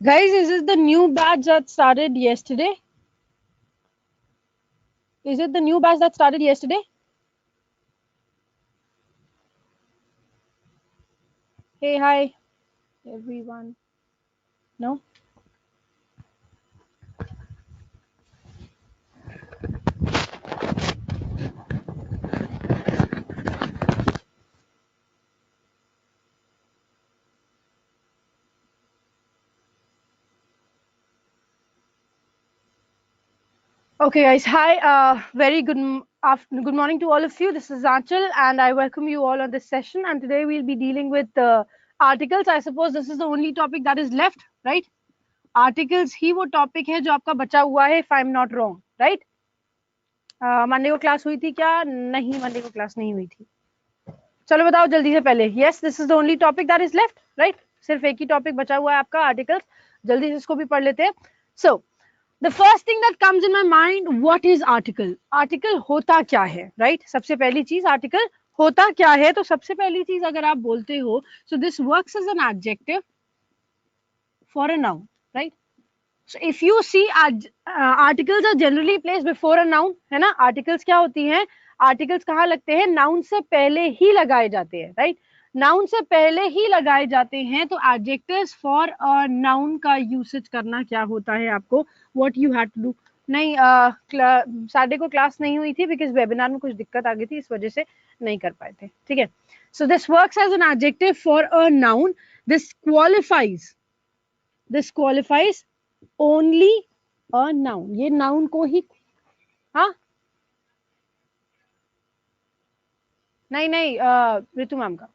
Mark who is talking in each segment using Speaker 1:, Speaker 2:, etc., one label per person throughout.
Speaker 1: Guys, is it the new batch that started yesterday? Is it the new batch that started yesterday? Hey, hi, everyone. No? Okay, guys. Hi. Very good morning to all of you. This is Anchal, and I welcome you all on this session. And today we'll be dealing with articles. I suppose this is the only topic that is left, right? Articles ही वो topic है जो आपका बचा हुआ है, if I'm not wrong, right? Monday को class हुई थी क्या? नहीं, मंडे को क्लास नहीं हुई थी. चलो बताओ जल्दी से पहले. Yes, this is the only topic that is left, right? सिर्फ एक ही टॉपिक बचा हुआ है आपका, आर्टिकल्स. जल्दी से इसको भी पढ़ लेते हैं. So, the first thing that comes in my mind, what is article? Article होता क्या है, right? सबसे पहली चीज article होता क्या है. तो सबसे पहली चीज अगर आप बोलते हो, so this works as an adjective for a noun, right? So if you see articles are generally placed before a noun, है ना? Articles क्या होती हैं? Articles कहाँ लगते हैं? Noun से पहले ही लगाए जाते हैं, right? Noun से पहले ही लगाए जाते हैं. तो adjectives for a noun का usage करना क्या होता है आपको? What you had to do? नहीं, सैटरडे को क्लास नहीं हुई थी बिकॉज वेबिनार में कुछ दिक्कत आ गई थी, इस वजह से नहीं कर पाए थे. ठीक है. So this works as an adjective for a noun. This qualifies only a noun. ये नाउन को ही, हाँ नहीं नहीं, ऋतु मैम का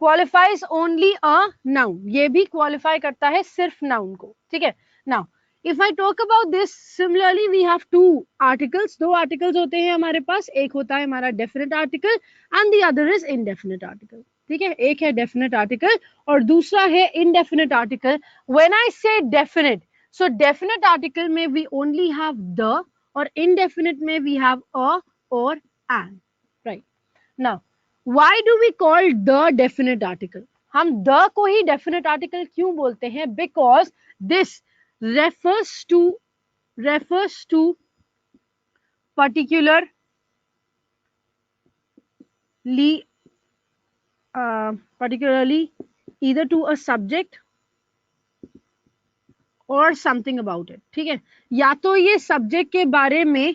Speaker 1: क्वालिफाइज ओनली अ नाउन. ये भी क्वालिफाई करता है सिर्फ नाउन को. ठीक है. Now if I talk about this, similarly we have two articles. दो आर्टिकल्स होते हैं हमारे पास. एक होता है हमारा definite article and the other is indefinite article. ठीक है. एक है डेफिनेट आर्टिकल और दूसरा है इनडेफिनेट आर्टिकल. व्हेन आई से डेफिनेट, सो डेफिनेट आर्टिकल में वी ओनली हैव द, और इनडेफिनेट में वी हैव अ और and. Right. Now why do we call the definite article? हम the को ही definite article क्यों बोलते हैं? Because this refers to particularly either to a subject और समथिंग अबाउट इट. ठीक है. या तो ये सब्जेक्ट के बारे में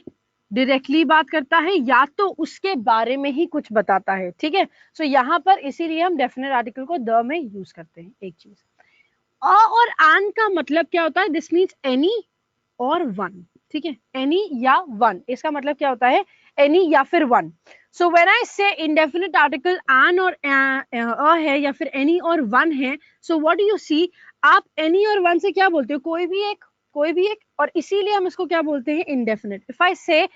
Speaker 1: डायरेक्टली बात करता है या तो उसके बारे में ही कुछ बताता है. ठीक है. सो यहाँ पर इसीलिए हम डेफिनेट आर्टिकल को द में यूज करते हैं. एक चीज. अ और एन का मतलब क्या होता है? दिस मीन्स एनी और वन. ठीक है. एनी या वन, इसका मतलब क्या होता है? एनी या फिर वन. सो व्हेन आई से इंडेफिनिट आर्टिकल एन और अ है या फिर एनी और वन है, so what do you see? आप एनी और वन से क्या बोलते हो? कोई भी एक, और इसीलिए हम इसको क्या बोलते हैं? इंडेफिनिट. इफ आई से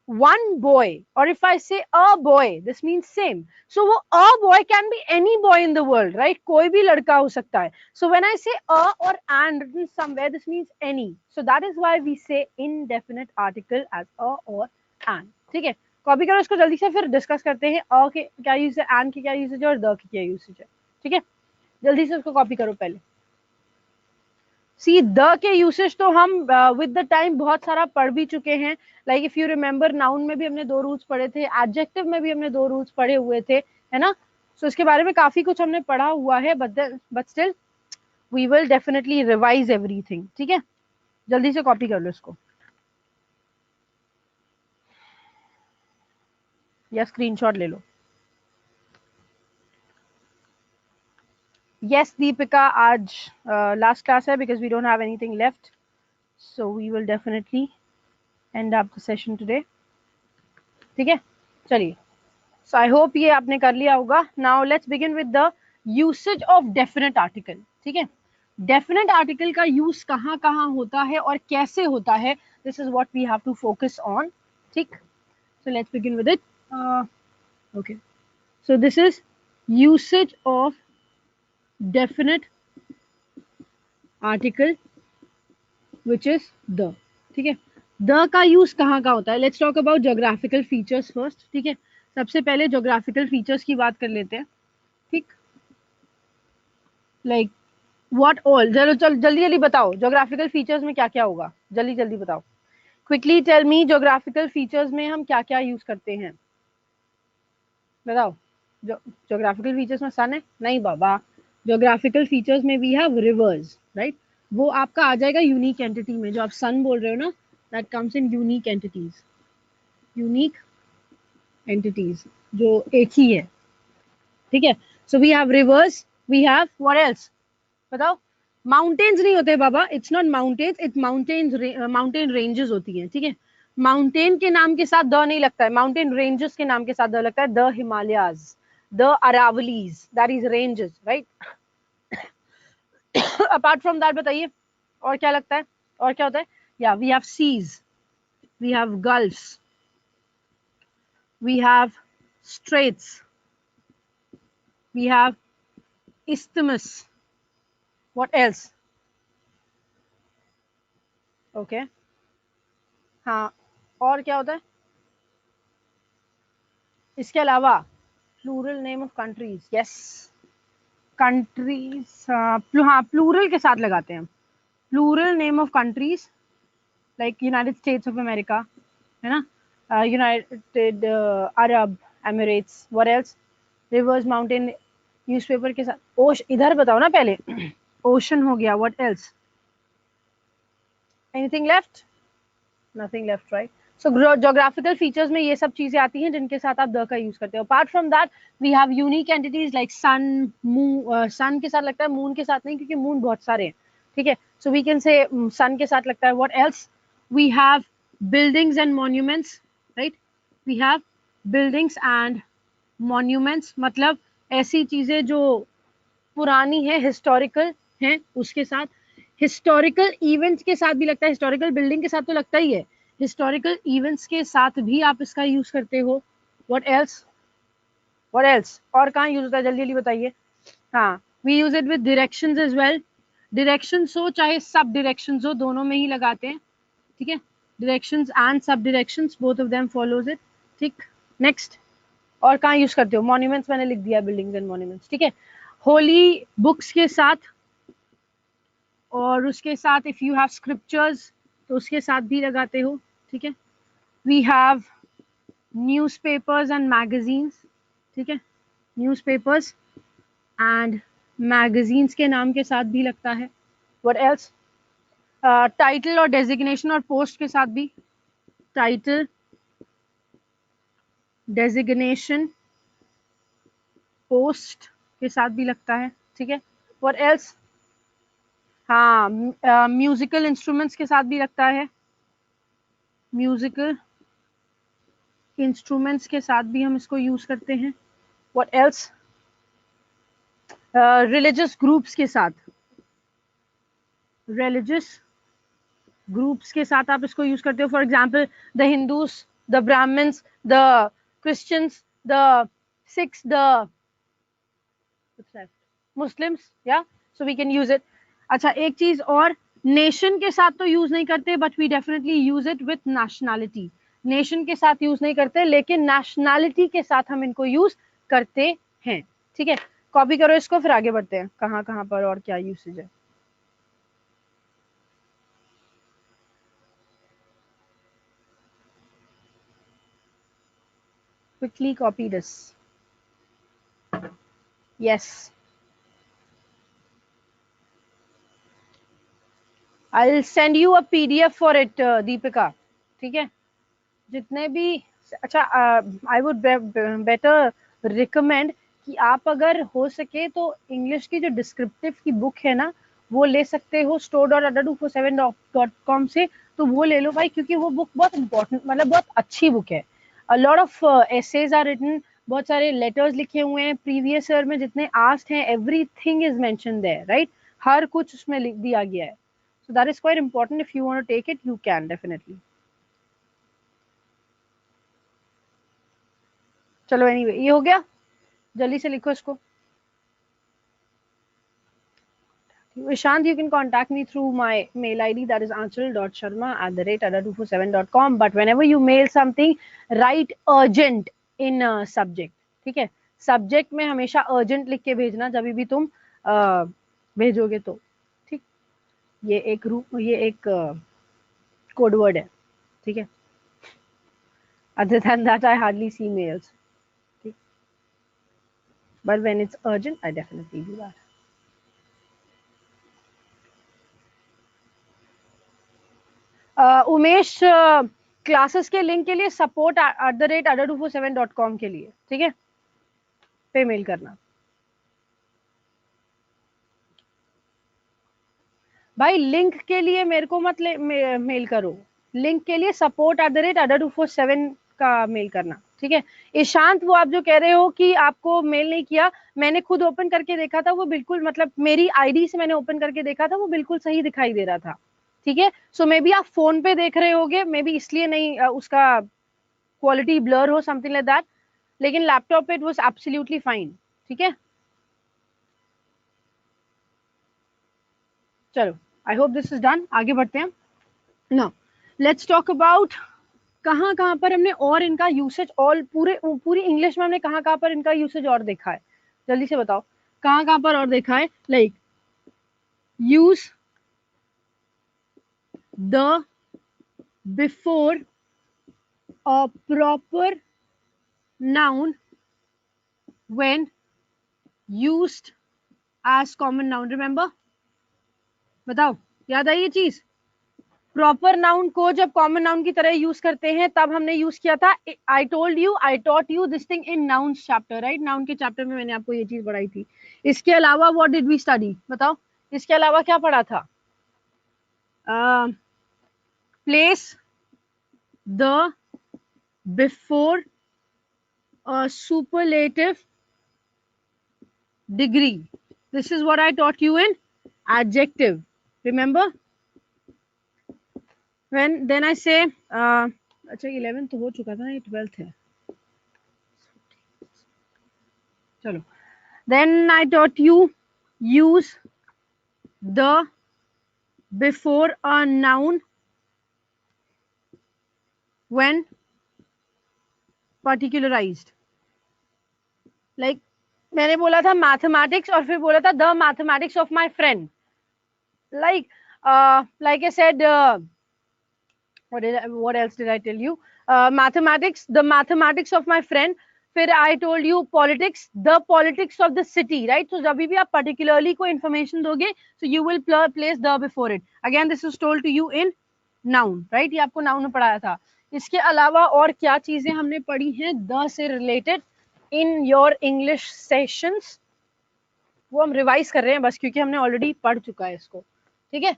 Speaker 1: one boy or if I say a boy, this means same. So वो a boy can be any boy in the world, right? कोई भी लड़का हो सकता है. So when I say a or an written somewhere, this means any. So that is why we say indefinite article as a or an. ठीक है. Copy करो इसको जल्दी से, फिर डिस्कस करते हैं अ के क्या यूज है, एन की क्या यूसेज है और द की क्या यूसेज है. ठीक है. जल्दी से उसको कॉपी करो पहले. सी द के यूसेज तो हम विद द टाइम बहुत सारा पढ़ भी चुके हैं. Like if you remember, noun में भी हमने 2 रूल्स पढ़े थे, एडजेक्टिव में भी हमने 2 रूल्स पढ़े हुए थे, है ना? सो इसके बारे में काफी कुछ हमने पढ़ा हुआ है, but still we will definitely revise everything. ठीक है. जल्दी से कॉपी कर लो इसको या स्क्रीनशॉट ले लो. Yes, Deepika, आज लास्ट क्लास है because we don't have anything left, so we will definitely end up the session today. ठीक है. चलिए. So I hope ये आपने कर लिया होगा. Now let's begin with the usage of definite article. ठीक है. Definite article का use कहाँ कहाँ होता है और कैसे होता है, this is what we have to focus on. ठीक. So let's begin with it. Okay. So this is usage of definite article which is the. ठीक है. द का यूज कहाँ का होता है? Let's talk about geographical features first. ठीक है. सबसे पहले ज्योग्राफिकल फीचर्स की बात कर लेते हैं. ठीक. लाइक व्हाट ऑल, चलो चल जल्दी जल्दी बताओ, जोग्राफिकल फीचर्स में क्या क्या होगा, जल्दी जल्दी बताओ, quickly tell me, geographical features में हम क्या क्या यूज करते हैं, बताओ। जो जोग्राफिकल फीचर्स में सन है, नहीं बाबा, जोग्राफिकल फीचर्स में वी हैव रिवर्स, राइट, वो आपका आ जाएगा यूनिक एंटिटी में, जो आप सन बोल रहे हो ना, that comes in unique entities, unique entities जो एक ही है, ठीक है। So we have rivers, we have what else, बताओ। माउंटेन्स नहीं होते बाबा, it's not mountains, it's mountains, mountain ranges होती हैं, ठीक है। माउंटेन के नाम के साथ द नहीं लगता है, माउंटेन रेंजेस के नाम के साथ द लगता है, the Himalayas, the Aravallis, that is ranges, right. Apart from that बताइए और क्या लगता है, और क्या होता है, या we have seas, we have gulfs, we have straits, we have isthmus, what else, okay okay. हाँ, और क्या होता है इसके अलावा, plural name of countries, yes, countries, हाँ प्लूरल के साथ लगाते हैं, plural name of countries, like United States of America, है ना, United Arab Emirates, what else, rivers, mountain, newspaper के साथ, ओश, इधर बताओ ना पहले, ओशन हो गया, what else, anything left, nothing left, right. So geographical features में ये सब चीजें आती हैं जिनके साथ आप द का यूज करते हो। Apart from that we have unique entities like sun, moon, sun के साथ लगता है, मून के साथ नहीं, क्योंकि मून बहुत सारे हैं, ठीक है। सो वी कैन से सन के साथ लगता है, what else, we have buildings and monuments, right, we have buildings and monuments, मतलब ऐसी चीजें जो पुरानी है, हिस्टोरिकल है, उसके साथ, हिस्टोरिकल इवेंट्स के साथ भी लगता है, हिस्टोरिकल बिल्डिंग के साथ तो लगता ही है, हिस्टोरिकल इवेंट्स के साथ भी आप इसका यूज करते हो, व्हाट एल्स, व्हाट एल्स, और कहाँ यूज होता है, जल्दी जल्दी बताइए। हाँ, we use it with directions as well, directions हो चाहे सब डायरेक्शंस हो, दोनों में ही लगाते हैं, ठीक है, डायरेक्शंस एंड सब directions, both of them follows it, ठीक। नेक्स्ट, और कहाँ यूज करते हो, मॉन्यूमेंट्स मैंने लिख दिया, बिल्डिंग्स एंड मॉन्यूमेंट्स, ठीक है। होली बुक्स के साथ, और उसके साथ इफ यू हैव स्क्रिप्चर्स तो उसके साथ भी लगाते हो, ठीक है। We have newspapers and magazines, ठीक है, न्यूज़पेपर्स एंड मैगजीन्स के नाम के साथ भी लगता है, व्हाट एल्स, टाइटल और डेजिग्नेशन और पोस्ट के साथ भी, टाइटल, डेजिग्नेशन, पोस्ट के साथ भी लगता है, ठीक है, व्हाट एल्स, हाँ, म्यूजिकल इंस्ट्रूमेंट्स के साथ भी लगता है, म्यूजिकल इंस्ट्रूमेंट्स के साथ भी हम इसको यूज करते हैं, व्हाट एल्स, रिलीजियस ग्रुप्स के साथ, रिलीजियस ग्रुप्स के साथ आप इसको यूज करते हो, for example the Hindus, the Brahmins, the Christians, the Sikhs, the Muslims, या, so we can use it. अच्छा, एक चीज और, नेशन के साथ तो यूज नहीं करते, but we definitely use it with nationality, nation के साथ यूज नहीं करते, लेकिन नेशनैलिटी के साथ हम इनको यूज करते हैं, ठीक है। कॉपी करो इसको, फिर आगे बढ़ते हैं, कहाँ कहाँ पर और क्या यूसेज है। quickly copy this, yes, I'll send you a PDF for it, Deepika, ठीक है। जितने भी, अच्छा, आई वुड बेटर रिकमेंड कि आप अगर हो सके तो इंग्लिश की जो डिस्क्रिप्टिव की बुक है ना, वो ले सकते हो store.adda247.com से, तो वो ले लो भाई, क्योंकि वो बुक बहुत इंपॉर्टेंट, मतलब बहुत अच्छी बुक है। A lot of essays are written, बहुत सारे लेटर्स लिखे हुए हैं प्रीवियस ईयर में, जितने आस्क्ड हैं, everything is mentioned there, right, हर कुछ उसमें लिख दिया गया है। So that is quite important, if you want to take it you can definitely. चलो एनीवे, ये हो गया, जल्दी से लिखो इसको। Ishant, you can contact me through my mail ID, that is anchal.sharma@ada247.com. But whenever you mail something, write urgent in subject, ठीक है। सब्जेक्ट में हमेशा urgent लिख के भेजना जब भी तुम भेजोगे तो, ये एक कोड वर्ड है, ठीक है. Other than that, I hardly see mails. ठीक. But when it's urgent, I definitely do that. Umesh, classes के लिंक के लिए support@adda247.com के लिए, ठीक है, पे मेल करना. भाई लिंक के लिए मेरे को मत मेल करो, लिंक के लिए support@adda247 का मेल करना, ठीक है. ईशांत, वो आप जो कह रहे हो कि आपको मेल नहीं किया, मैंने खुद ओपन करके देखा था, वो बिल्कुल मतलब मेरी आईडी से मैंने ओपन करके देखा था, वो बिल्कुल सही दिखाई दे रहा था, ठीक है. सो मे बी आप फोन पे देख रहे होगे, मे बी इसलिए नहीं उसका क्वालिटी ब्लर हो, समथिंग लाइक दैट, लेकिन लैपटॉप पे इट वाज एब्सोल्युटली फाइन, ठीक है. चलो, I hope this is done. आगे बढ़ते हैं. नाउ लेट्स टॉक अबाउट कहाँ कहाँ पर हमने और इनका यूसेज, और पूरी इंग्लिश में हमने कहाँ कहाँ पर इनका यूसेज और देखा है. जल्दी से बताओ कहाँ कहाँ पर और देखा है. Like use the before a proper noun when used as common noun. Remember? बताओ, याद आई ये चीज. प्रॉपर नाउन को जब कॉमन नाउन की तरह यूज करते हैं तब हमने यूज किया था. I told you, I taught you this thing in noun chapter, right. Noun के चैप्टर में मैंने आपको ये चीज पढ़ाई थी. इसके अलावा व्हाट डिड वी स्टडी, बताओ. इसके अलावा क्या पढ़ा था. Place the before superlative degree. This is what I taught you in adjective. Remember? When then I say, अच्छा 11 तो हो चुका था, ये 12th है. चलो. Then I taught you use the before a noun when particularized. Like मैंने बोला था mathematics और फिर बोला था the mathematics of my friend. Like I said, what else did I tell you? Mathematics, the mathematics of my friend. फिर I told you politics, the politics of the city, right? So जब भी आप particularly को information दोगे, so you will place the before it. Again, this is told to you in noun, right? ये आपको noun में पढ़ाया था. इसके अलावा और क्या चीजें हमने पढ़ी हैं the से related in your English sessions, वो हम रिवाइज कर रहे हैं बस, क्योंकि हमने ऑलरेडी पढ़ चुका है इसको, ठीक है.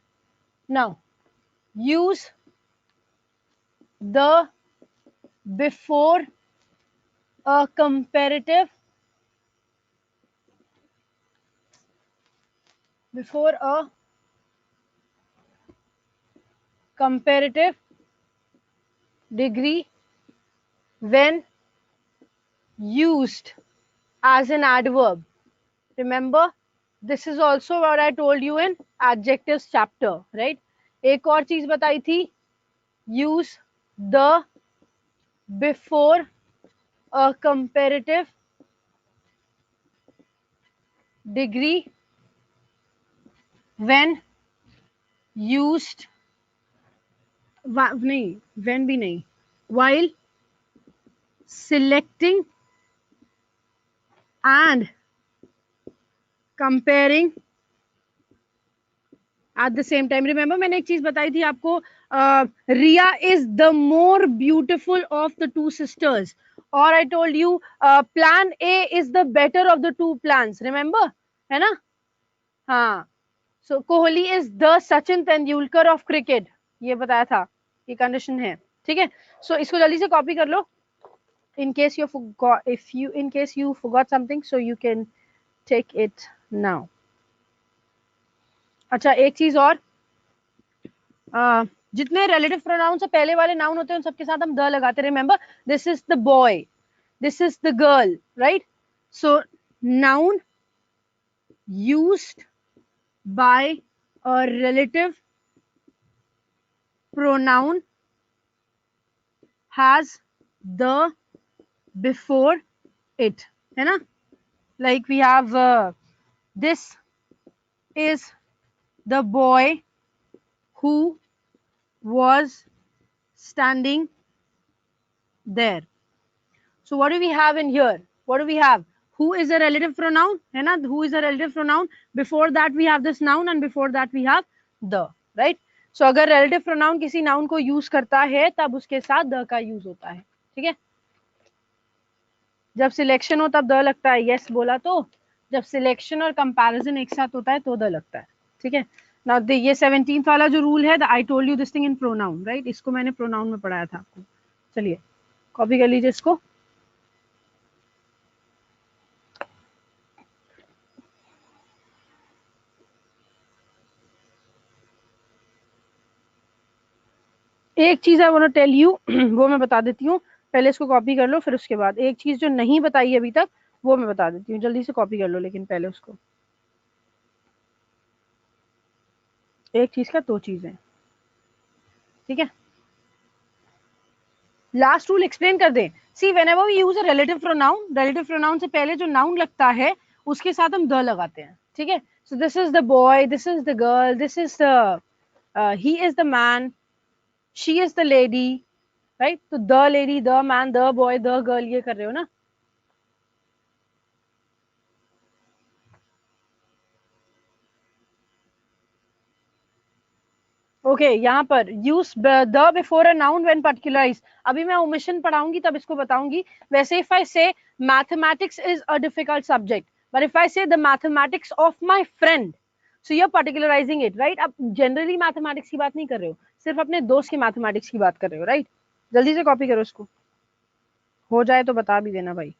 Speaker 1: Now use the before a comparative, before a comparative degree when used as an adverb. Remember, this is also what I told you in adjectives chapter, right? एक और चीज बताई थी, use the before a comparative degree when used, नहीं, when भी नहीं, while selecting and comparing at the same time. Remember, मैंने एक चीज बताई थी आपको, Ria is the more beautiful of the two sisters, or I told you plan A is the better of the two plans. Remember, है ना. हाँ. So Kohli is the Sachin Tendulkar of cricket, ये बताया था, ये कंडीशन है, ठीक है. So इसको जल्दी से कॉपी कर लो, in case you forgot, in case you forgot something, so you can take it now. अच्छा, एक चीज और, जितने रिलेटिव प्रोनाउन से पहले वाले नाउन होते हैं उन सबके साथ हम द लगाते हैं. Remember, this is the boy, this is the girl, right. So noun used by a relative pronoun has the before it, है ना. Like we have this is the boy who was standing there. So what do we have in here? What do we have? Who is a relative pronoun, है ना? Who is a relative pronoun? Before that we have this noun and before that we have the, right? So अगर relative pronoun किसी noun को use करता है तब उसके साथ the का use होता है, ठीक है? जब selection हो तब the लगता है, yes बोला तो, जब selection और comparison एक साथ होता है तो the लगता है, ठीक है? Now ये 17th वाला जो rule है, I told you this thing in pronoun, right? इसको मैंने pronoun में पढ़ाया था आपको. चलिए कॉपी कर लीजिए इसको. एक चीज I want to tell you, वो मैं बता देती हूँ. पहले इसको कॉपी कर लो, फिर उसके बाद एक चीज जो नहीं बताई अभी तक वो मैं बता देती हूँ. जल्दी से कॉपी कर लो, लेकिन पहले उसको. एक चीज का दो चीजें, ठीक है? लास्ट रूल एक्सप्लेन कर दें. See whenever we use a relative pronoun से पहले जो नाउन लगता है उसके साथ हम द लगाते हैं, ठीक है? So this is the boy, this is the girl, this is the he is the man, she is the lady, right? तो the lady, the man, the boy, the girl, ये कर रहे हो ना? ओके यहाँ पर use the before a noun when particularise. अभी मैं ओमिशन पढ़ाऊंगी तब इसको बताऊंगी. वैसे if I say mathematics is a difficult subject, but if I say the mathematics of my friend, so you are particularising it, right? अब generally mathematics की बात नहीं कर रहे हो, सिर्फ अपने दोस्त की मैथमेटिक्स की बात कर रहे हो, राइट? जल्दी से कॉपी करो इसको, हो जाए तो बता भी देना भाई.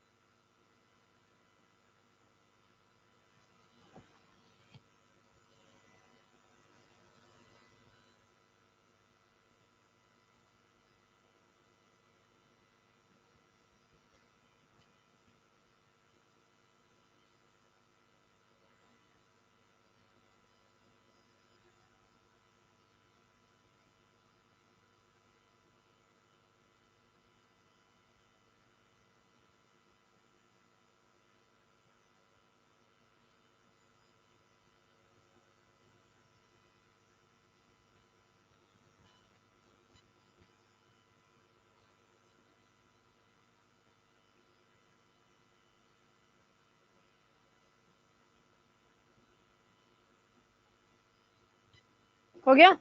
Speaker 1: हो गया?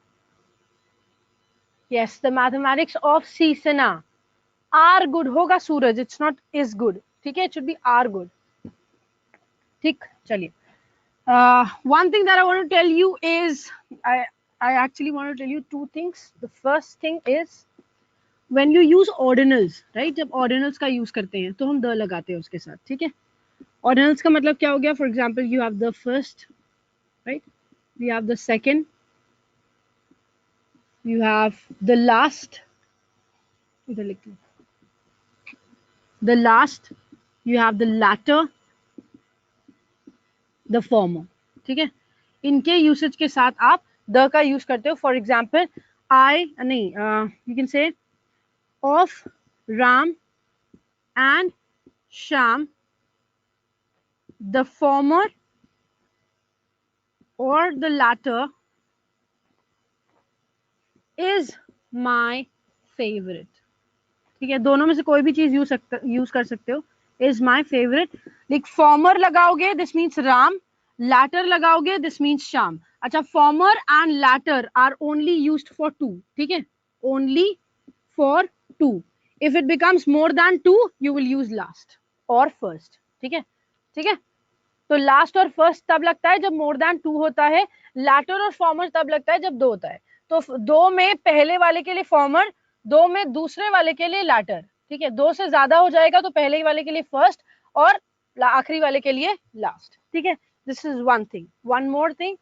Speaker 1: यस, द मैथमेटिक्स ऑफ सीसना. आर गुड होगा Suraj, it's not is good, ठीक है? It should be are good. ठीक, चलिए. One thing that I want to tell you is I actually want to tell you two things. The first thing is when you use ordinals, right? जब ordinals का use करते हैं तो हम the लगाते हैं उसके साथ, ठीक है? Ordinals का मतलब क्या हो गया? For example, you have the first, right? We have the second, you have the last, इधर लिख लो, the last, you have the latter, the former, ठीक है? इनके यूसेज के साथ आप द का यूज करते हो. फॉर एग्जाम्पल आई नहीं, you can say of Ram and Shyam, the former और the latter is my favourite, ठीक है? दोनों में से कोई भी चीज यूज कर सकते हो. Is my favourite. Like former लगाओगे दिस मीन्स राम, लैटर लगाओगे दिस मीन्स श्याम. अच्छा, former and latter are only used for two, ठीक है? Only for two. If it becomes more than two you will use last और first, ठीक है? ठीक है, तो लास्ट और फर्स्ट तब लगता है जब मोर देन टू होता है. लैटर और फॉर्मर तब लगता है जब दो होता है. तो दो में पहले वाले के लिए फॉर्मर, दो में दूसरे वाले के लिए लैटर, ठीक है? दो से ज्यादा हो जाएगा तो पहले वाले के लिए फर्स्ट और आखिरी वाले के लिए लास्ट, ठीक है? This is one thing. One more thing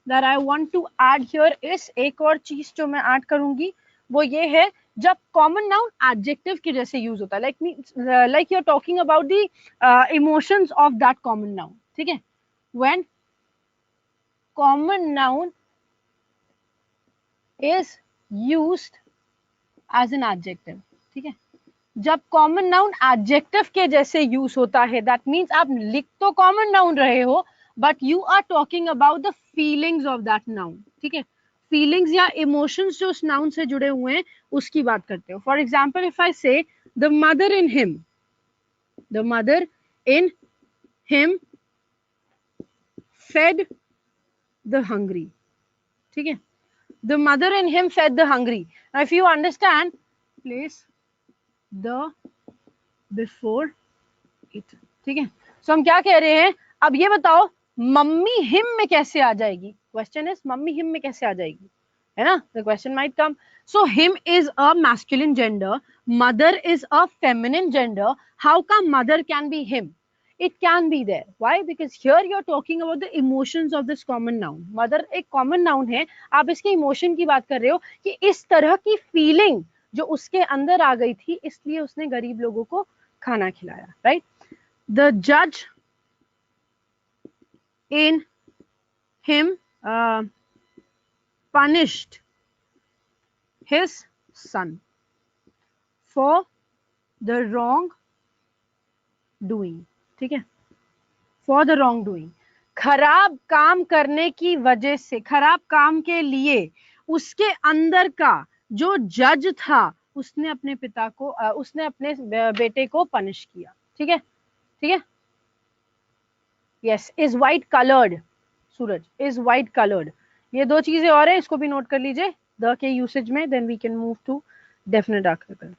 Speaker 1: that I want to add here is, एक और चीज जो मैं ऐड करूंगी वो ये है, जब कॉमन नाउन एडजेक्टिव के जैसे यूज होता है, like you are talking about the emotions of that common noun, ठीक है? When common noun is used as an adjective, ठीक है? जब कॉमन नाउन एडजेक्टिव के जैसे यूज होता है, दैट मीन्स आप लिख तो कॉमन नाउन रहे हो but you are talking about the feelings of that noun, ठीक है? फीलिंग्स या इमोशंस जो उस नाउन से जुड़े हुए हैं उसकी बात करते हो. For example if I say the mother in him, the mother in him fed the hungry. ठीक है, the mother in him fed the hungry. If you understand place the before it. ठीक है, सो हम क्या कह रहे हैं, अब ये बताओ मम्मी हिम में कैसे आ जाएगी. क्वेश्चन इज मम्मी हिम में कैसे आ जाएगी, है ना. The question might come. Saw him is a masculine gender, mother is a feminine gender. How come mother can be him? It can be there. Why? Because here you're talking about the emotions of this common noun. Mother एक common noun है, आप इसके emotion की बात कर रहे हो कि इस तरह की feeling जो उसके अंदर आ गई थी इसलिए उसने गरीब लोगों को खाना खिलाया. Right? The judge in him punished his son for the wrong doing. ठीक है, for the wrong doing. खराब काम करने की वजह से, खराब काम के लिए उसके अंदर का जो जज था उसने अपने पिता को उसने अपने बेटे को पनिश किया. ठीक है, ठीक है. Yes, is white coloured. Suraj is white coloured. ये दो चीजें और है, इसको भी नोट कर लीजिए द के यूसेज में. Then we can move to definite article.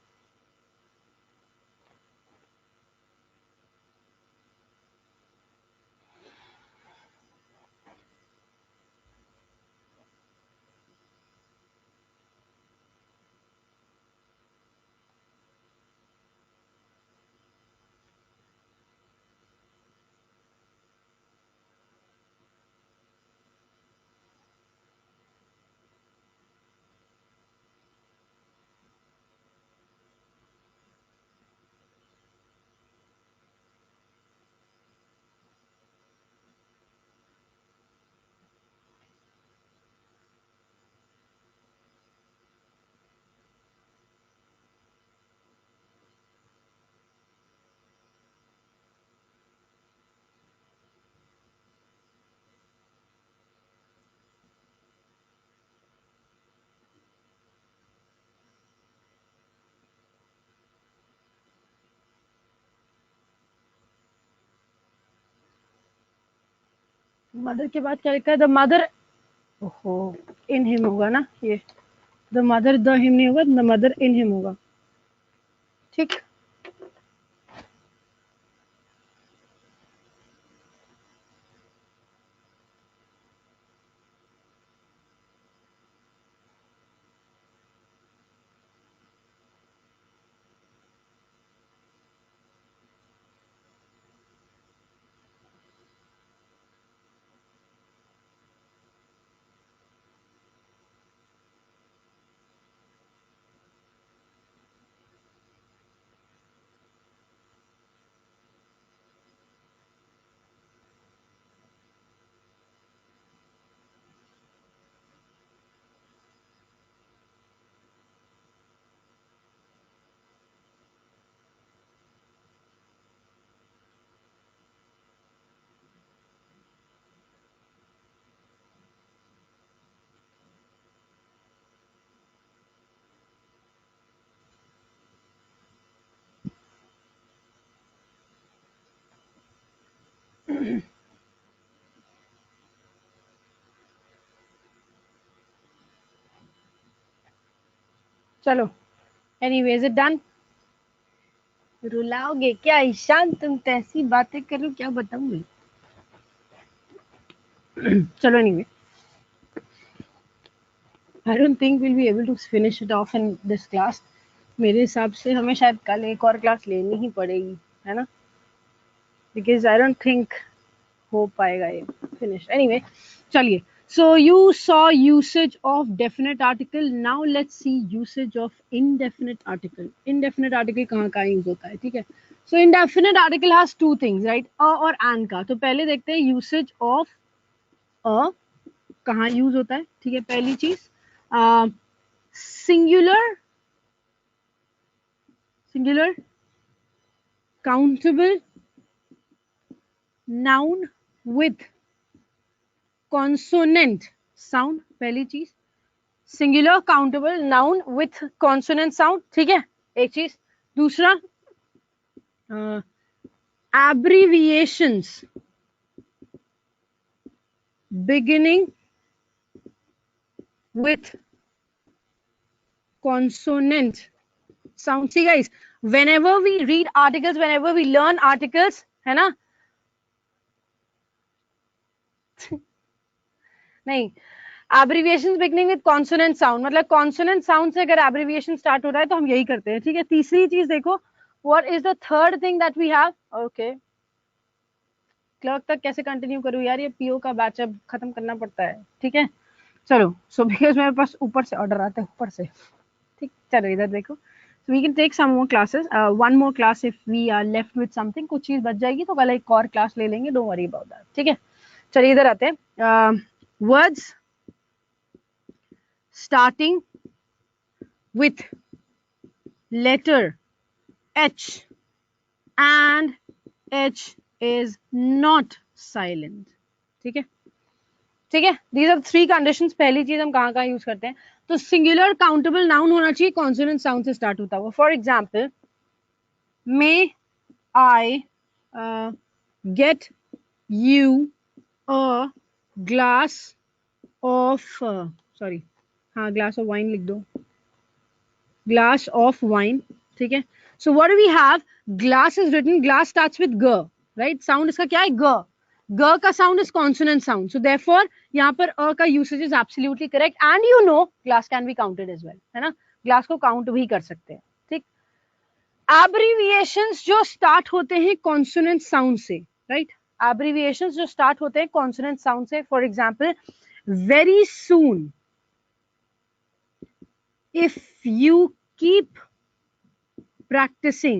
Speaker 1: Mother के बाद क्या लिखा है, द मदर. ओहो, इन हिम होगा ना ये. द मदर द हिम नहीं होगा, द मदर इन हिम होगा. ठीक. चलो, एनीवेज इट डन. रुलाओगे क्या ईशान, तुम तो ऐसी बातें करो क्या बताऊंगी. चलो, anyway I don't think will be able to finish it off in this class. मेरे हिसाब से हमें शायद कल एक और क्लास लेनी ही पड़ेगी, है ना, बिकॉज आई डोंट थिंक हो पाएगा ये फिनिश. एनीवे, चलिए. So you saw usage of definite article. Now let's see usage of indefinite article. Indefinite article कहाँ कहाँ यूज होता है, ठीक है. So indefinite article has two things, right? a और and का. तो पहले देखते हैं usage of a कहाँ यूज होता है. ठीक है, पहली चीज singular, singular countable noun with consonant sound. पहली चीज singular countable noun with consonant sound, ठीक है, एक चीज। दूसरा abbreviations beginning with consonant sound. See guys, whenever we read articles, whenever we learn articles, है ना, नहीं, abbreviation beginning with consonant sound, मतलब कॉन्सोनेंट साउंड से अगर एब्रीविएशन स्टार्ट हो रहा है तो हम यही करते हैं, ठीक है। तीसरी चीज देखो, what is the third thing that we have, okay, clerk तक कैसे कंटिन्यू करूं यार, ये पीओ का बैच अब खत्म करना पड़ता है, ठीक है। चलो, सो बिकॉज मेरे पास ऊपर से ऑर्डर आता है, ऊपर से, ठीक, चलो इधर देखो। So we can take some more classes, one more class if we are left with something, कुछ चीज बच जाएगी तो कल एक और क्लास ले लेंगे, डोंट वरी अबाउट दैट, ठीक है। चलिए इधर आते हैं, words starting with letter H and H is not silent, ठीक है, ठीक है। These are three conditions। पहली चीज हम कहाँ कहाँ यूज करते हैं, तो सिंगुलर काउंटेबल नाउन होना चाहिए, कॉन्सोनेंट साउंड से स्टार्ट होता हुआ। For example, may I get you a glass of sorry, हाँ ग्लास ऑफ वाइन लिख दो, ग्लास ऑफ वाइन, ठीक है। So what do we have, glass is written, glass starts with ग, राइट, साउंड इसका क्या है, ग, ग का sound is consonant sound, so therefore यहाँ पर अ का usage is absolutely correct, and you know glass can be counted as well, है ना, ग्लास को काउंट भी कर सकते हैं, ठीक। एब्रीविएशंस जो स्टार्ट होते हैं कॉन्सोनेंट साउंड से, राइट, एब्रीविएशंस जो स्टार्ट होते हैं कॉन्सोनेंट साउंड से, for example, very soon, if you keep practicing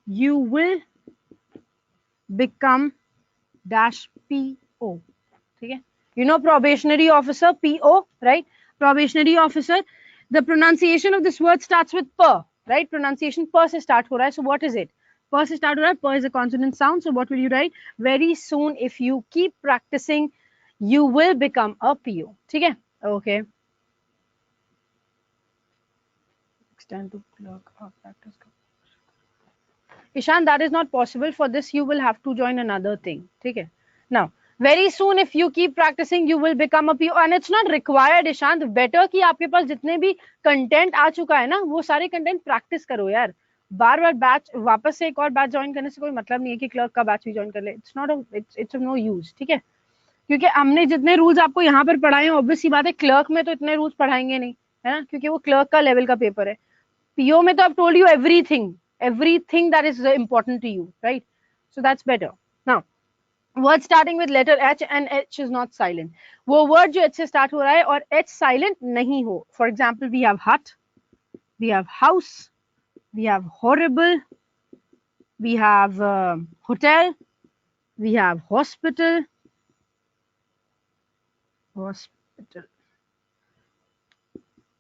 Speaker 1: you will become dash PO, ठीक है, you know probationary officer, PO, right, probationary officer, the pronunciation of this word starts with per, right, pronunciation per से start हो रहा है, so what is it, per से start हो रहा है, per is a consonant sound, so what will you write, very soon if you keep practicing you will become a PO, ठीक है, okay, extend to clerk or practice. Ishan, that is not possible. For this, you will have to join another thing. Okay. Now, very soon, if you keep practicing, you will become a PO, and it's not required, Ishan. Better कि आपके पास जितने भी content आ चुका है ना, वो सारे content practice करो यार। बार बार बैच वापस से एक और बैच ज्वाइन करने से कोई मतलब नहीं है कि क्लर्क का बैच भी ज्वाइन कर ले। It's not, it's of no use, ठीक है। क्योंकि हमने जितने रूल्स आपको यहाँ पर पढ़ाए हैं, ऑब्वियस सी बात है, क्लर्क में तो इतने रूल्स पढ़ाएंगे नहीं, है ना, क्योंकि वो क्लर्क का लेवल का पेपर है। PO में तो I've told you everything that is important to you, right? So that's better. Now, word starting with letter H and H is not silent. वो word जो H से start हो रहा है और H silent नहीं हो. For example, we have hut, we have house, we have horrible, we have hotel, we have hospital,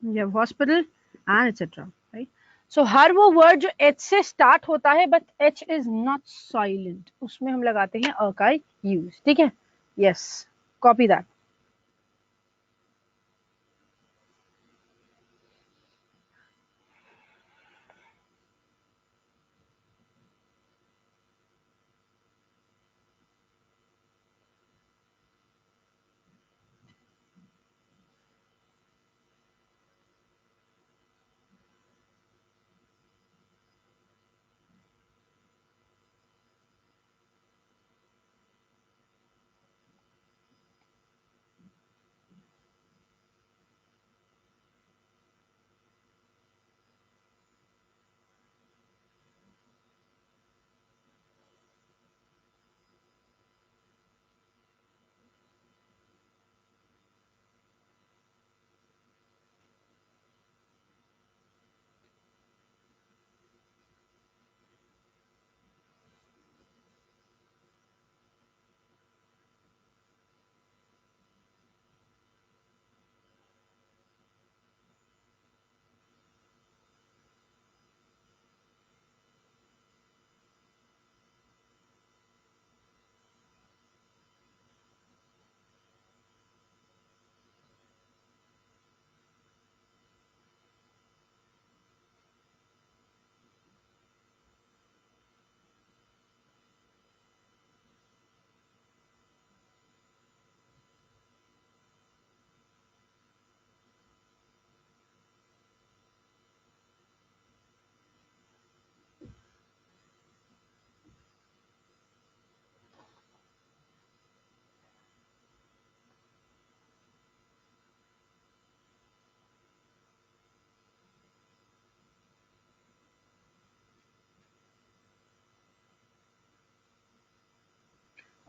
Speaker 1: we have hospital, and etc. Right? So हर वो वर्ड जो H से स्टार्ट होता है but H is not silent, उसमें हम लगाते हैं अ का यूज, ठीक है। Yes, copy that.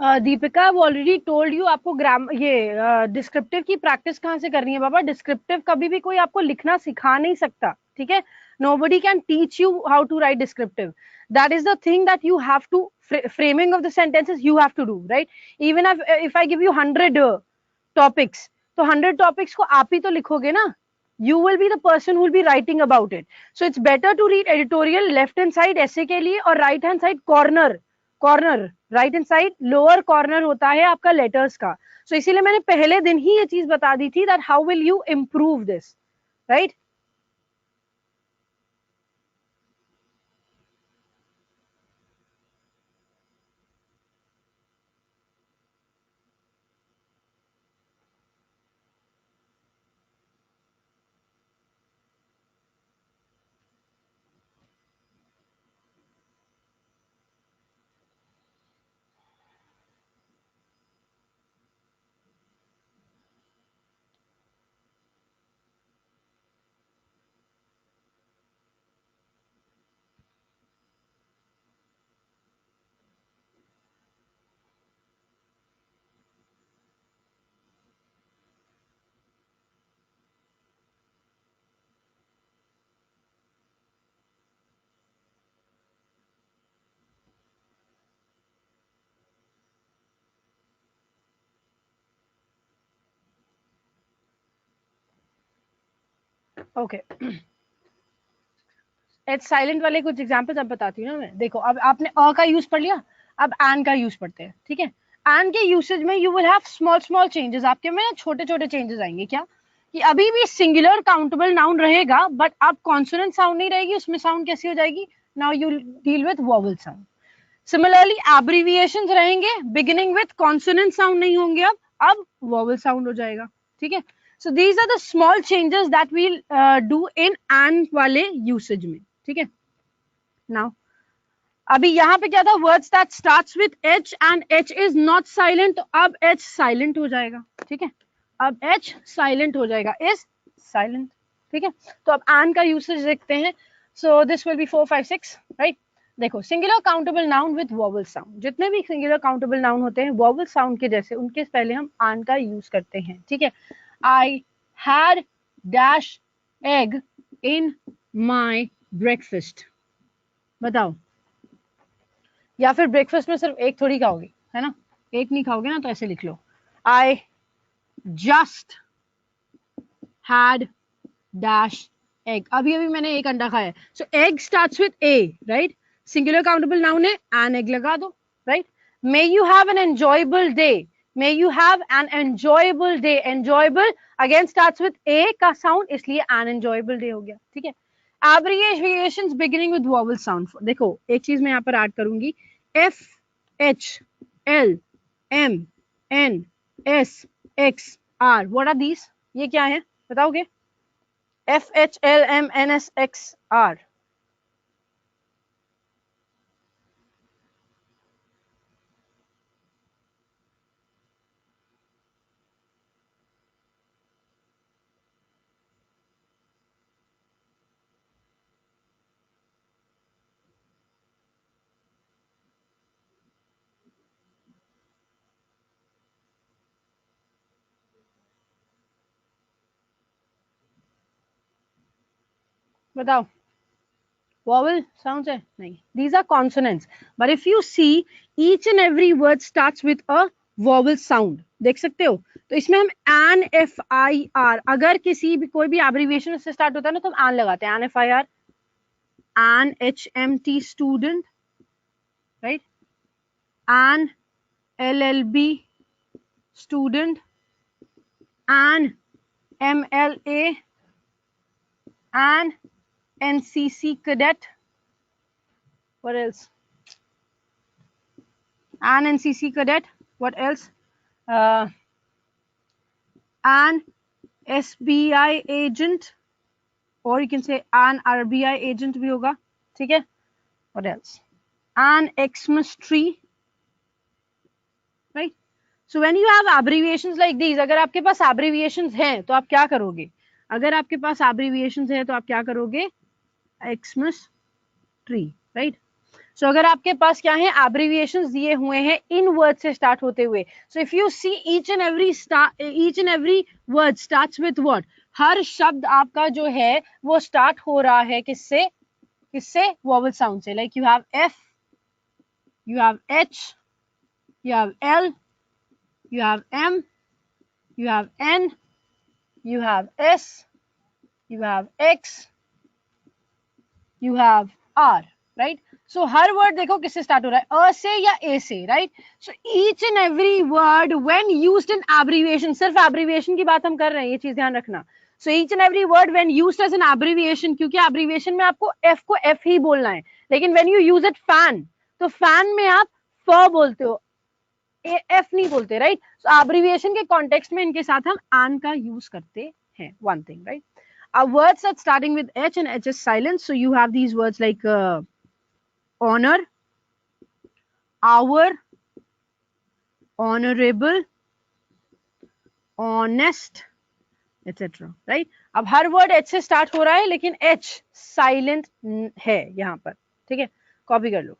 Speaker 1: Deepika I already told you, आपको ग्राम ये डिस्क्रिप्टिव की प्रैक्टिस कहाँ से करनी है बाबा? डिस्क्रिप्टिव कभी भी कोई आपको लिखना सिखा नहीं सकता, ठीक है? nobody can teach you how to write descriptive. That is the thing that you have to framing of the sentences you have to do, right? Even if I give you 100 topics, तो 100 topics को आप ही तो लिखोगे ना. You will be the person who will be writing about it. So it's better to read editorial left hand side essay के लिए, और right hand side corner right hand side lower corner होता है आपका लेटर्स का. सो इसीलिए मैंने पहले दिन ही ये चीज बता दी थी that how will you improve this, right? Okay, H silent वाले कुछ एग्जांपल्स अब बताती हूँ ना मैं. देखो, अब आपने अ का यूज पढ़ लिया, अब एन का यूज पढ़ते हैं, ठीक है? एन के यूसेज में you will have small small changes, आपके में छोटे छोटे चेंजेस आएंगे. क्या? कि अभी भी सिंगुलर काउंटेबल नाउन रहेगा, बट अब कॉन्सोनेंट साउंड नहीं रहेगी उसमें. साउंड कैसी हो जाएगी? Now you deal with vowel sound. Similarly abbreviations रहेंगे, बिगिनिंग विद कॉन्सोनेंट साउंड नहीं होंगे, अब वोवेल साउंड हो जाएगा, ठीक है? So these are the small changes that we'll do in an वाले यूसेज में, ठीक है? नाउ अभी यहाँ पे क्या था? Words that starts with H and H is not silent, तो अब एच साइलेंट हो जाएगा, ठीक है? अब एच साइलेंट हो जाएगा, इज साइलेंट, ठीक है? तो अब एन का यूसेज देखते हैं. So this will be 4 5 6, right? देखो, singular countable noun with vowel sound, जितने भी सिंगुलर काउंटेबल नाउन होते हैं वोवेल साउंड के जैसे, उनके पहले हम आन का यूज करते हैं, ठीक है? I had dash egg in my breakfast. बताओ, या फिर ब्रेकफास्ट में सिर्फ एक थोड़ी खाओगे, है ना? एक नहीं खाओगे ना, तो ऐसे लिख लो, I just had dash egg. अभी अभी मैंने एक अंडा खाया. So egg starts with A, right? Singular countable noun है, एन एग लगा दो, right? May you have an enjoyable day, may you have an enjoyable day. Enjoyable again starts with A का साउंड, इसलिए एन एंजॉयबल डे हो गया, ठीक है? Abbreviations beginning with vowel sound. देखो, एक चीज मैं यहाँ पर ऐड करूंगी, F H L M N S X R. What are these? ये क्या है बताओगे? F H L M N S X R. बताओ, vowel sounds है? नहीं, these are consonants. But if you see, each and every word starts with a vowel sound. देख सकते हो? तो इसमें हम an f i r, अगर किसी भी कोई भी एब्रिविएशन से स्टार्ट होता है ना, तो हम an लगाते हैं. an f i r, an h m t student, right? an l l b student, an m l a, an NCC cadet. What else? An NCC cadet. What else? An SBI agent, or you can say an RBI agent भी होगा, ठीक है? What else? An Xmas tree, right? So when you have abbreviations like these, अगर आपके पास abbreviations हैं, तो आप क्या करोगे? अगर आपके पास abbreviations हैं, तो आप क्या करोगे? Xmas tree, right? सो अगर आपके पास क्या है, एब्रिविएशंस दिए हुए हैं इन वर्ड से स्टार्ट होते हुए, so if you see each and every word starts with what, हर शब्द आपका जो है वो स्टार्ट हो रहा है किससे, किससे, वोवेल साउंड से. Like you have F, you have H, you have L, you have M, you have N, you have S, you have X, you have R, right? So her word देखो किससे start हो रहा है, अ से या ए से, right? So each and every word when used in abbreviation, सिर्फ abbreviation की बात हम कर रहे हैं, ये चीज ध्यान रखना. So each and every word when used as an abbreviation, क्योंकि abbreviation में आपको F को F ही बोलना है, लेकिन when you use it fan, तो fan में आप फ बोलते हो, एफ नहीं बोलते, राइट? सो एब्रिविएशन के कॉन्टेक्स्ट में इनके साथ हम एन का यूज करते हैं, one thing, right? Words that starting with H and H is silent, so you have these words like honor, our, honorable, honest, etc. Right? अब हर वर्ड H से स्टार्ट हो रहा है, लेकिन H साइलेंट है यहाँ पर, ठीक है? कॉपी कर लो.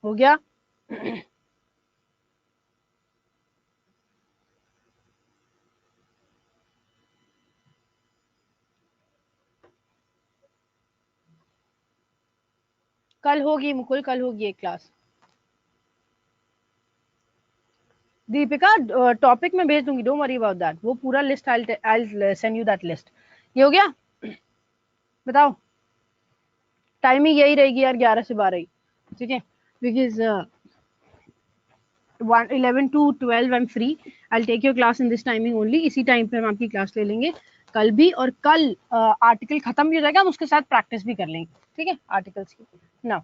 Speaker 1: हो गया? कल होगी मुकुल, कल होगी एक क्लास. दीपिका टॉपिक में भेज दूंगी, डोंट वरी अबाउट दैट. वो पूरा list I send you that list. ये हो गया? बताओ. टाइमिंग यही रहेगी यार, 11 से 12 ही, ठीक है? Because 11 to 12 I am free. I take your class in this timing only. इसी टाइम पे हम आपकी क्लास ले लेंगे कल भी, और कल आर्टिकल खत्म भी हो जाएगा, हम उसके साथ प्रैक्टिस भी कर लेंगे, ठीक है, आर्टिकल्स की. Now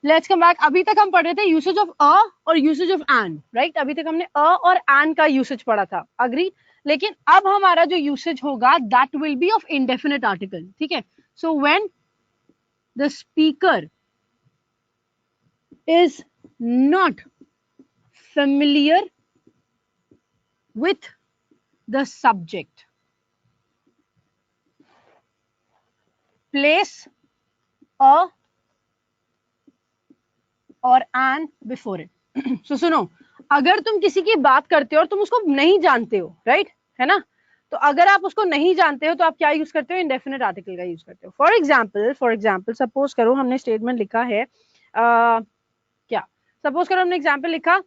Speaker 1: let's come back. अभी तक हम पढ़ रहे थे यूसेज ऑफ अ और यूसेज ऑफ एन, राइट? अभी तक हमने अ और एन का यूसेज पढ़ा था, अग्री? लेकिन अब हमारा जो यूसेज होगा that will be of indefinite article, ठीक है? So when the speaker is not familiar with the subject, place a or an before it. So सुनो, अगर तुम किसी की बात करते हो और तुम उसको नहीं जानते हो, राइट, है ना? तो अगर आप उसको नहीं जानते हो तो आप क्या यूज करते हो? इंडेफिनिट आर्टिकल का यूज करते हो. फॉर एग्जाम्पल सपोज करो हमने स्टेटमेंट लिखा है, क्या सपोज करो हमने एग्जाम्पल लिखा,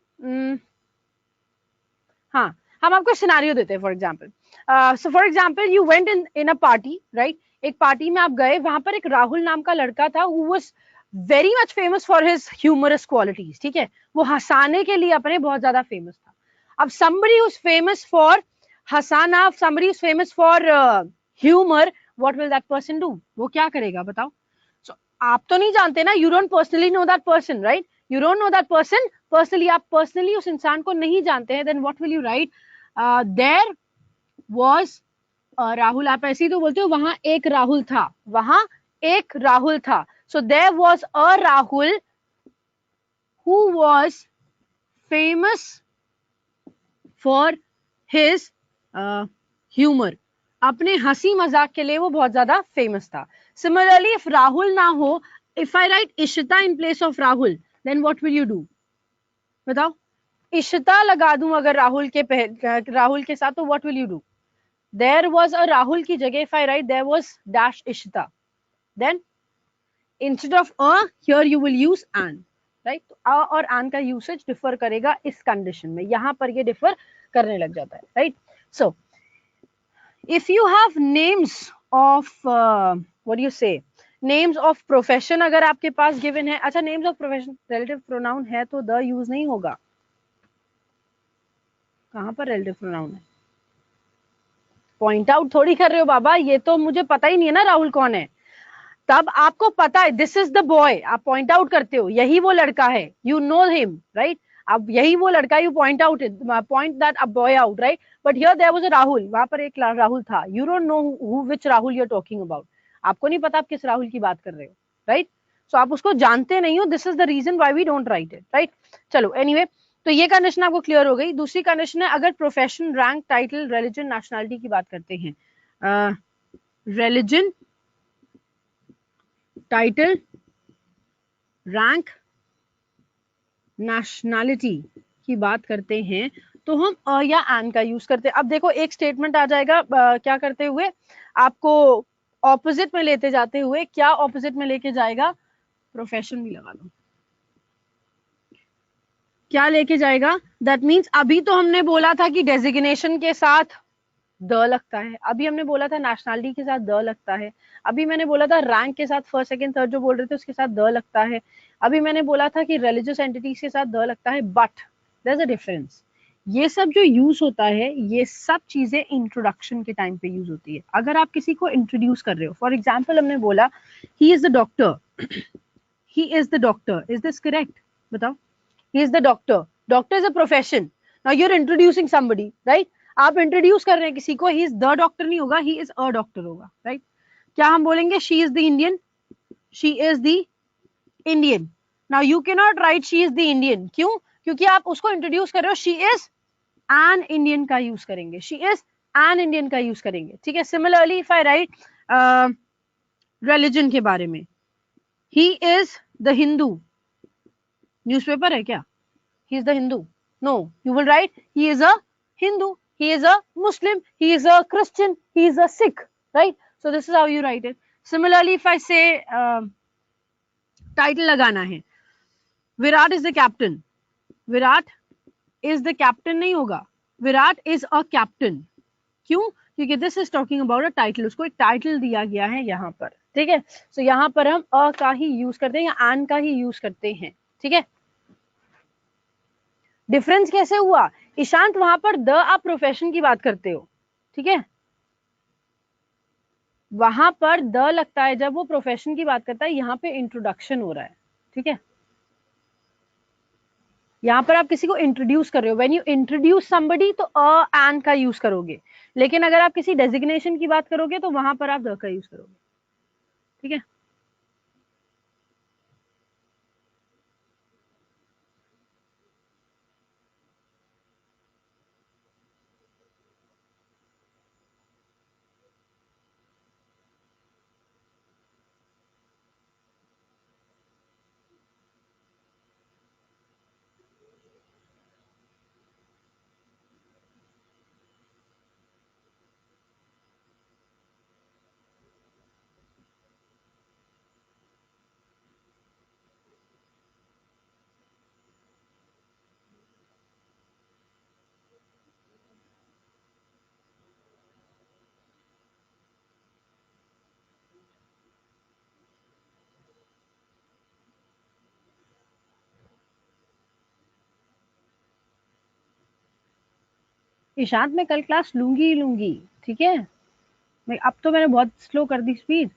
Speaker 1: हाँ, हम आपको सिनारियो देते हैं for example. So for example you went in a party, right. एक पार्टी में आप गए, वहां पर एक राहुल नाम का लड़का था who was very much famous for his humorous qualities. ठीक है, वो हंसाने के लिए अपने बहुत ज्यादा फेमस था. अब somebody who's famous for हंसाना, somebody who's famous for humor, what will that person do? वो क्या करेगा बताओ. So, आप तो नहीं जानते ना, you don't personally know that person, right? You don't know that person personally. आप personally उस इंसान को नहीं जानते हैं, then what will you write? There was Rahul. आप ऐसे ही तो बोलते हो, वहां एक राहुल था, वहां एक राहुल था. So there was a Rahul who was famous for his humor. अपने हंसी मजाक के लिए वो बहुत ज्यादा फेमस था. Similarly, if राहुल ना हो, if I write Ishita in place of Rahul, then what will you do? बताओ. इशिता लगा दूं अगर राहुल के साथ, तो what will you do? There was a Rahul की जगह if I write there was dash Ishita, then instead of a here you will use an, right? तो a और an का यूसेज डिफर करेगा इस कंडीशन में, यहां पर ये डिफर करने लग जाता है, right. So if you have names of what do you say, names of profession अगर आपके पास given है. अच्छा, names of profession relative pronoun है तो the यूज नहीं होगा. कहां पर relative pronoun है? पॉइंट आउट थोड़ी कर रहे हो बाबा, ये तो मुझे पता ही नहीं है ना राहुल कौन है. तब आपको पता है दिस इज द बॉय, आप पॉइंट आउट करते हो, यही वो लड़का है, यू नो हिम, राइट. अब यही वो लड़का, you point out, point that a boy out, right. But here there was a Rahul, वहां पर एक राहुल था. You don't know who which Rahul you are talking about. आपको नहीं पता आप किस राहुल की बात कर रहे हो, राइट. सो आप उसको जानते नहीं हो. This is the reason why we don't write it, right. चलो, एनीवे, तो ये कंडीशन आपको क्लियर हो गई. दूसरी कंडीशन है अगर profession, rank, title, religion, nationality की बात करते हैं. रिलीजन, टाइटल, रैंक, नेशनैलिटी की बात करते हैं तो हम अ या एन का यूज करते हैं. अब देखो, एक स्टेटमेंट आ जाएगा क्या करते हुए, आपको ऑपोजिट में लेते जाते हुए. क्या ऑपोजिट में लेके जाएगा? प्रोफेशन भी लगा दो. क्या लेके जाएगा? दैट मीन्स अभी तो हमने बोला था कि डेजिग्नेशन के साथ द लगता है, अभी हमने बोला था नेशनैलिटी के साथ द लगता है, अभी मैंने बोला था रैंक के साथ फर्स्ट सेकंड थर्ड जो बोल रहे थे उसके साथ द लगता है, अभी मैंने बोला था कि रिलीजियस एंटिटीज के साथ द लगता है. But there is a difference. ये सब जो यूज होता है, ये सब चीजें इंट्रोडक्शन के टाइम पे यूज होती है. अगर आप किसी को इंट्रोड्यूस कर रहे हो, फॉर एग्जाम्पल हमने बोला he is the doctor, he is the doctor, is this correct? बताओ. He is the doctor, doctor is a profession. Now you are introducing somebody, right. आप इंट्रोड्यूस कर रहे हैं किसी को, ही इज द डॉक्टर नहीं होगा, ही इज अ डॉक्टर होगा, राइट. क्या हम बोलेंगे? She is the Indian, she is the Indian. Now you can not right she is the Indian. क्यों? क्योंकि आप उसको इंट्रोड्यूस कर रहे हो. शी इज एन इंडियन का यूज करेंगे, शी इज एन इंडियन का यूज करेंगे, ठीक है. Similarly if I right religion के बारे में, ही इज द हिंदू. न्यूज़पेपर है क्या? he is the Hindu. No, you will write he is a Hindu, he is a Muslim, he is a Christian, he is a Sikh, right? So this is how you write it. Similarly, if I say title लगाना है, Virat is the captain. Virat is the captain नहीं होगा, Virat is a captain. क्यों? क्योंकि this is talking about a title. उसको एक title दिया गया है यहाँ पर, ठीक है. So यहाँ पर हम अ का ही यूज करते हैं या एन का ही यूज करते हैं, ठीक है. डिफरेंस कैसे हुआ ईशांत? वहां पर द आप प्रोफेशन की बात करते हो, ठीक है. वहां पर द लगता है जब वो प्रोफेशन की बात करता है, यहाँ पे इंट्रोडक्शन हो रहा है, ठीक है. यहाँ पर आप किसी को इंट्रोड्यूस कर रहे हो. व्हेन यू इंट्रोड्यूस समबडी तो अ एन का यूज करोगे, लेकिन अगर आप किसी डेजिग्नेशन की बात करोगे तो वहां पर आप द का यूज करोगे, ठीक है. ईशांत मैं कल क्लास लूंगी ही लूंगी, ठीक है। मैं अब तो मैंने बहुत स्लो कर दी स्पीड।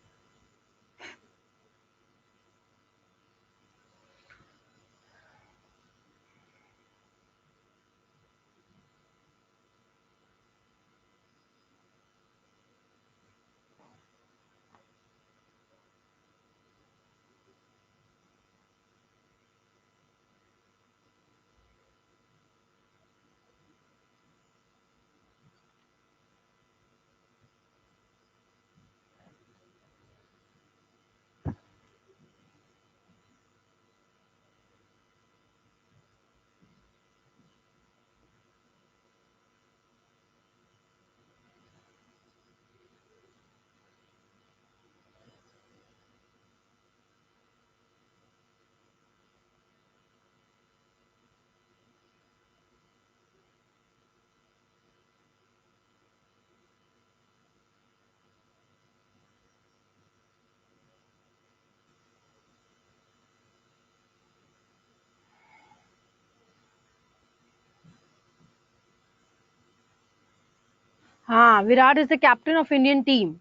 Speaker 1: हाँ, Virat is the captain of Indian team,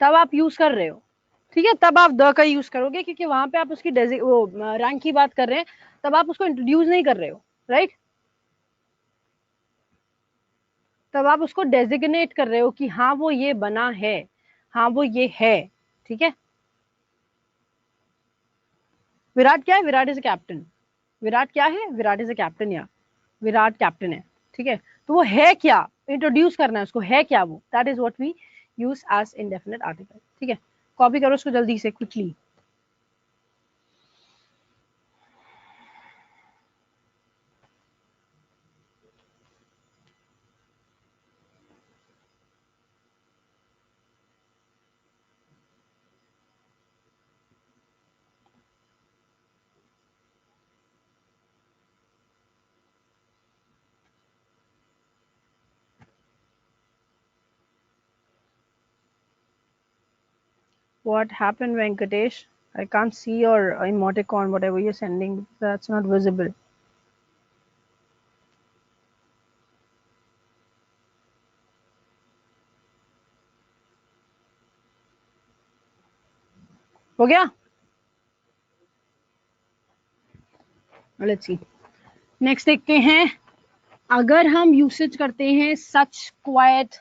Speaker 1: तब आप यूज कर रहे हो, ठीक है। तब आप द का यूज करोगे क्योंकि वहां पे आप उसकी वो रैंक की बात कर रहे हैं, तब आप उसको इंट्रोड्यूस नहीं कर रहे हो, राइट। तब आप उसको डेजिग्नेट कर रहे हो कि हाँ वो ये बना है, हाँ वो ये है, ठीक है। विराट क्या है? Virat is a captain. Virat क्या है? विराट इज अ कैप्टन, या विराट कैप्टन है, ठीक है। तो वो है क्या, इंट्रोड्यूस करना है उसको, है क्या वो, that is what we use as indefinite article, ठीक है। कॉपी करो उसको जल्दी से, quickly. What happened, Venkatesh? I can't see your emoticon, whatever you're sending. That's not visible. हो गया? Let's see. Next देखते हैं, अगर हम यूसेज करते हैं सच, क्वाइट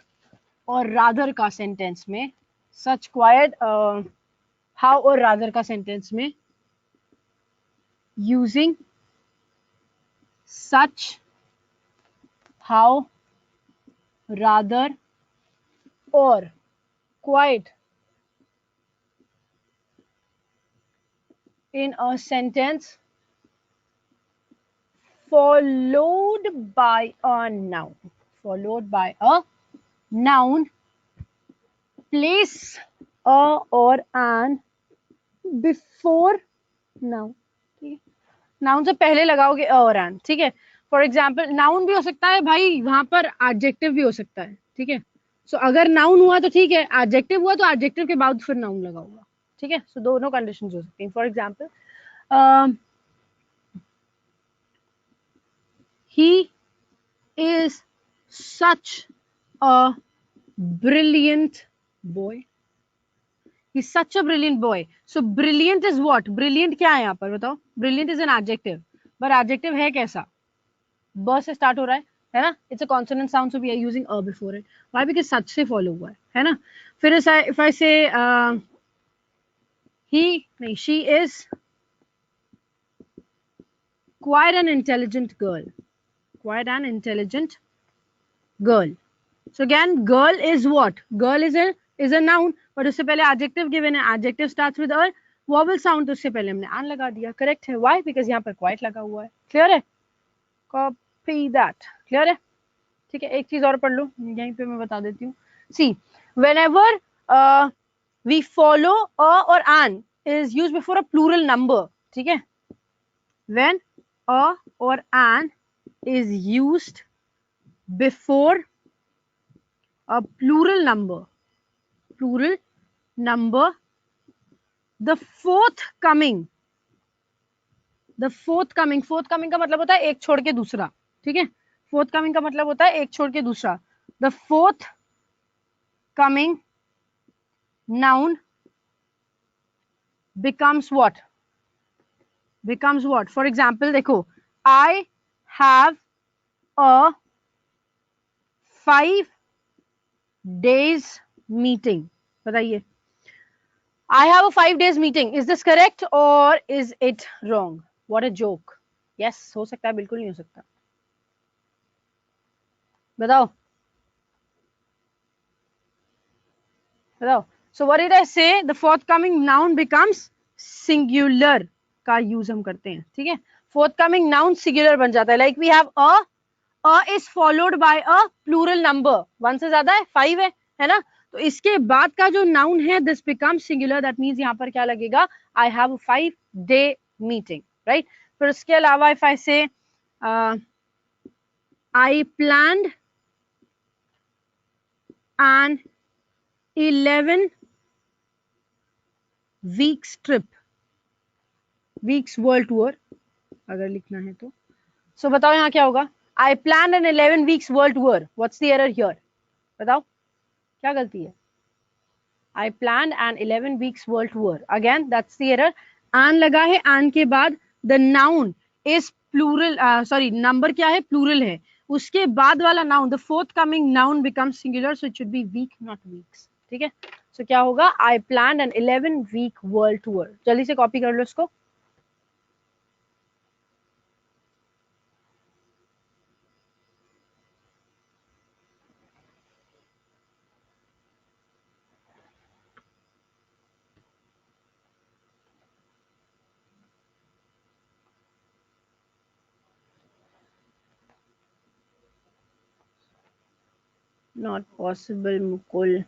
Speaker 1: और रादर का सेंटेंस में, सच, क्वाइट, हाउ और रादर का सेंटेंस में, यूजिंग सच, हाउ, रादर और quite in a sentence followed by a noun, followed by a noun, place a or an before noun, ठीक है। नाउन से पहले लगाओगे अ और एन, ठीक है। फॉर एग्जाम्पल नाउन भी हो सकता है भाई, वहां पर एडजेक्टिव भी हो सकता है, ठीक है। सो अगर नाउन हुआ तो ठीक है, एडजेक्टिव हुआ तो एडजेक्टिव के बाद फिर नाउन लगा होगा, ठीक है। सो दोनों कंडीशन हो सकती हैं। For example, he is such a brilliant boy. He's such a brilliant boy. So brilliant is what? Brilliant क्या है यहाँ पर बताओ? Brilliant is an adjective. But adjective है कैसा? ब से start हो रहा है ना? It's a consonant sound, so we are using a before it. Why? Because such से follow हुआ है ना? फिर if I say नहीं, she is quite an intelligent girl. Quite an intelligent girl. So again, girl is what? Girl is a noun, but उससे पहले adjective given है. Adjective starts with a vowel sound, तो उससे पहले हमने an लगा दिया. Correct है. Why? Because यहाँ पर quite लगा हुआ है. Clear है? Copy that. Clear है? ठीक है. एक चीज और पढ़ लो, यहीं पे मैं बता देती हूँ. See, whenever we follow a or an is used before a plural number. ठीक है? When a or an is used before a plural number, the forthcoming का मतलब होता है एक छोड़ के दूसरा, ठीक है। फोर्थ कमिंग का मतलब होता है एक छोड़ के दूसरा. The fourth coming noun becomes what? Becomes what? For example, देखो, I have a 5 days meeting. बताइए. I have a 5 days meeting. Is this correct or is it wrong? What a joke. Yes, हो सकता है, बिल्कुल नहीं हो सकता. बताओ. बताओ. So what did I say? The forthcoming noun becomes singular का use हम करते हैं. ठीक है. Forthcoming noun singular बन जाता है. Like we have a is followed by a plural number. 1 से ज्यादा है, 5 है ना. तो इसके बाद का जो noun है this becomes singular. That means यहाँ पर क्या लगेगा? I have a 5-day meeting, right? फिर उसके अलावा if I say I planned an 11 weeks trip, weeks world tour अगर लिखना है तो. So बताओ यहाँ क्या होगा? I planned an 11 weeks world tour. What's the error here? बताओ क्या गलती है? I planned an 11 weeks world tour. Again, that's the error. An लगा है, an के बाद the noun is plural. Sorry, number क्या है? Plural है. उसके बाद वाला noun, the forthcoming noun becomes singular, so it should be week, not weeks. ठीक है? So क्या होगा? I planned an 11-week world tour. जल्दी से कॉपी कर लो इसको. Not possible, Mukul.